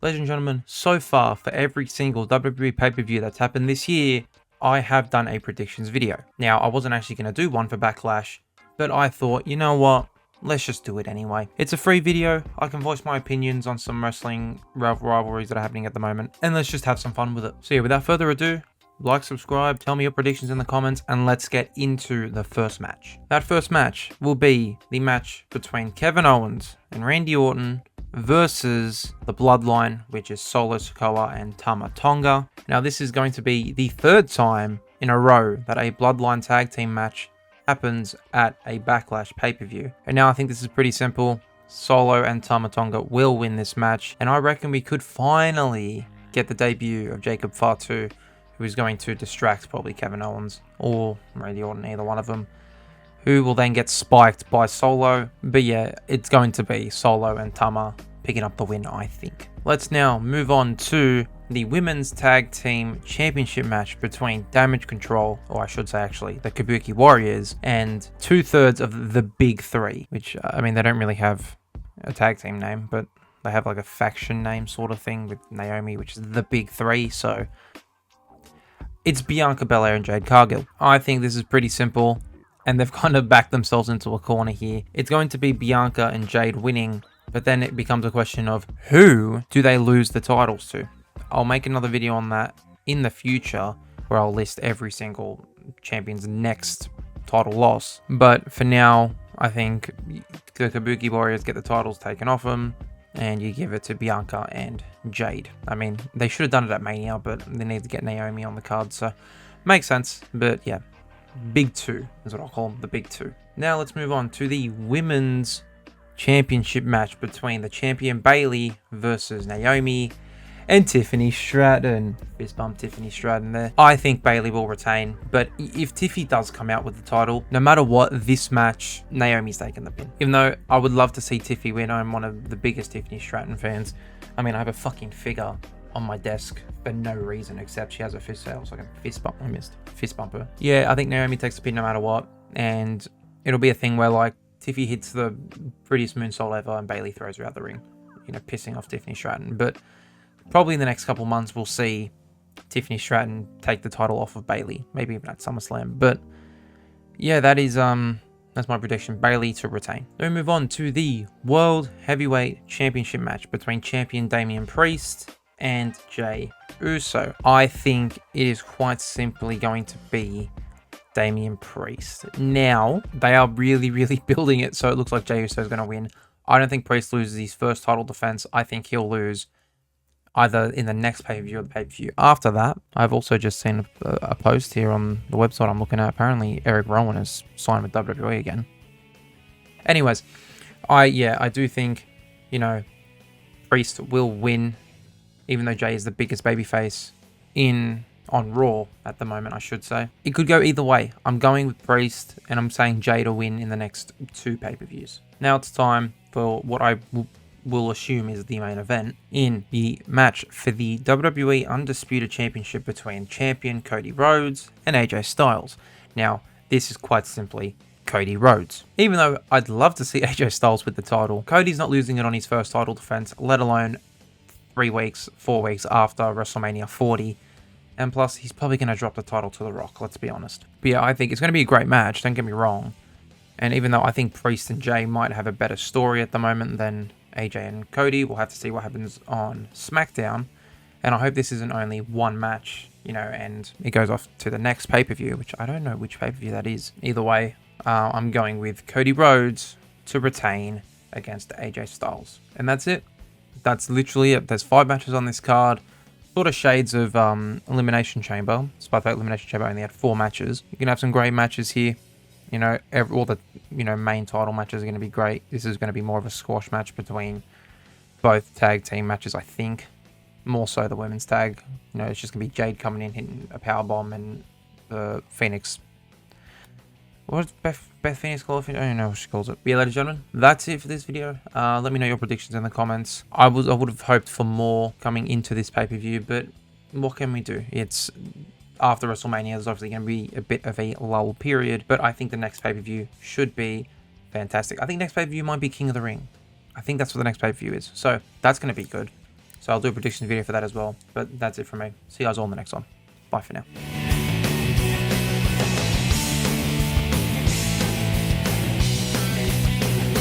Ladies and gentlemen, so far for every single WWE pay-per-view that's happened this year, I have done a predictions video. Now, I wasn't actually going to do one for Backlash, but I thought, you know what? Let's just do it anyway. It's a free video. I can voice my opinions on some wrestling rivalries that are happening at the moment, and let's just have some fun with it. So yeah, without further ado, like, subscribe, tell me your predictions in the comments, and let's get into the first match. That first match will be the match between Kevin Owens and Randy Orton versus the Bloodline, which is Solo Sikoa and Tama Tonga. Now, this is going to be the third time in a row that a Bloodline tag team match happens at a Backlash pay-per-view. And now I think this is pretty simple. Solo and Tama Tonga will win this match, and I reckon we could finally get the debut of Jacob Fatu, who is going to distract probably Kevin Owens or Randy Orton, either one of them, who will then get spiked by Solo. But yeah, it's going to be Solo and Tama picking up the win, I think. Let's now move on to the Women's Tag Team Championship match between Damage Control, or I should say actually, the Kabuki Warriors, and 2/3 of the Big Three, which, I mean, they don't really have a tag team name, but they have like a faction name sort of thing with Naomi, which is the Big Three, so it's Bianca Belair and Jade Cargill. I think this is pretty simple, and they've kind of backed themselves into a corner here. It's going to be Bianca and Jade winning, but then it becomes a question of who do they lose the titles to? I'll make another video on that in the future where I'll list every single champion's next title loss. But for now, I think the Kabuki Warriors get the titles taken off them, and you give it to Bianca and Jade. I mean, they should have done it at Mania, but they need to get Naomi on the card, so makes sense. But yeah, Big Two is what I'll call them, the Big Two. Now let's move on to the Women's Championship match between the champion Bayley versus Naomi and Tiffany Stratton. Fist bump Tiffany Stratton there. I think Bayley will retain, but if Tiffy does come out with the title, no matter what, this match, Naomi's taking the pin. Even though I would love to see Tiffy win, I'm one of the biggest Tiffany Stratton fans. I mean, I have a fucking figure on my desk for no reason except she has a fist sale, so I can fist bump. I missed fist bump her. Yeah, I think Naomi takes the pin no matter what, and it'll be a thing where like Tiffy hits the prettiest moonsault ever and Bayley throws her out the ring, you know, pissing off Tiffany Stratton. But probably in the next couple months we'll see Tiffany Stratton take the title off of Bayley, maybe even at SummerSlam. But yeah, that's my prediction, Bayley to retain. Then we move on to the World Heavyweight Championship match between champion Damian Priest and Jey Uso. I think it is quite simply going to be Damian Priest. Now, they are really building it so it looks like Jey Uso is going to win. I don't think Priest loses his first title defense. I think he'll lose either in the next pay-per-view or the pay-per-view after that. I've also just seen a post here on the website I'm looking at. Apparently, Eric Rowan has signed with WWE again. Anyways, I do think, you know, Priest will win, even though Jey is the biggest babyface on Raw at the moment, I should say. It could go either way. I'm going with Priest, and I'm saying Jey to win in the next 2 pay-per-views. Now it's time for what I will assume is the main event in the match for the WWE Undisputed Championship between champion Cody Rhodes and AJ Styles. Now, this is quite simply Cody Rhodes. Even though I'd love to see AJ Styles with the title, Cody's not losing it on his first title defense, let alone 4 weeks after WrestleMania 40. And plus, he's probably going to drop the title to The Rock, let's be honest. But yeah, I think it's going to be a great match, don't get me wrong. And even though I think Priest and Jey might have a better story at the moment than AJ and Cody, we'll have to see what happens on SmackDown. And I hope this isn't only one match, you know, and it goes off to the next pay-per-view, which I don't know which pay-per-view that is. Either way, I'm going with Cody Rhodes to retain against AJ Styles. And that's it. That's literally it. There's 5 matches on this card. Sort of shades of Elimination Chamber. Despite that Elimination Chamber only had 4 matches. You can have some great matches here. You know, all the main title matches are going to be great. This is going to be more of a squash match between both tag team matches, I think. More so the women's tag. You know, it's just going to be Jade coming in, hitting a powerbomb, and the Phoenix. What does Beth Phoenix call it? I don't know what she calls it. But yeah, ladies and gentlemen, that's it for this video. Let me know your predictions in the comments. I would have hoped for more coming into this pay-per-view, but what can we do? It's after WrestleMania, there's obviously going to be a bit of a lull period, but I think the next pay-per-view should be fantastic. I think next pay-per-view might be King of the Ring. I think that's what the next pay-per-view is. So that's going to be good. So I'll do a predictions video for that as well. But that's it from me. See you guys all in the next one. Bye for now.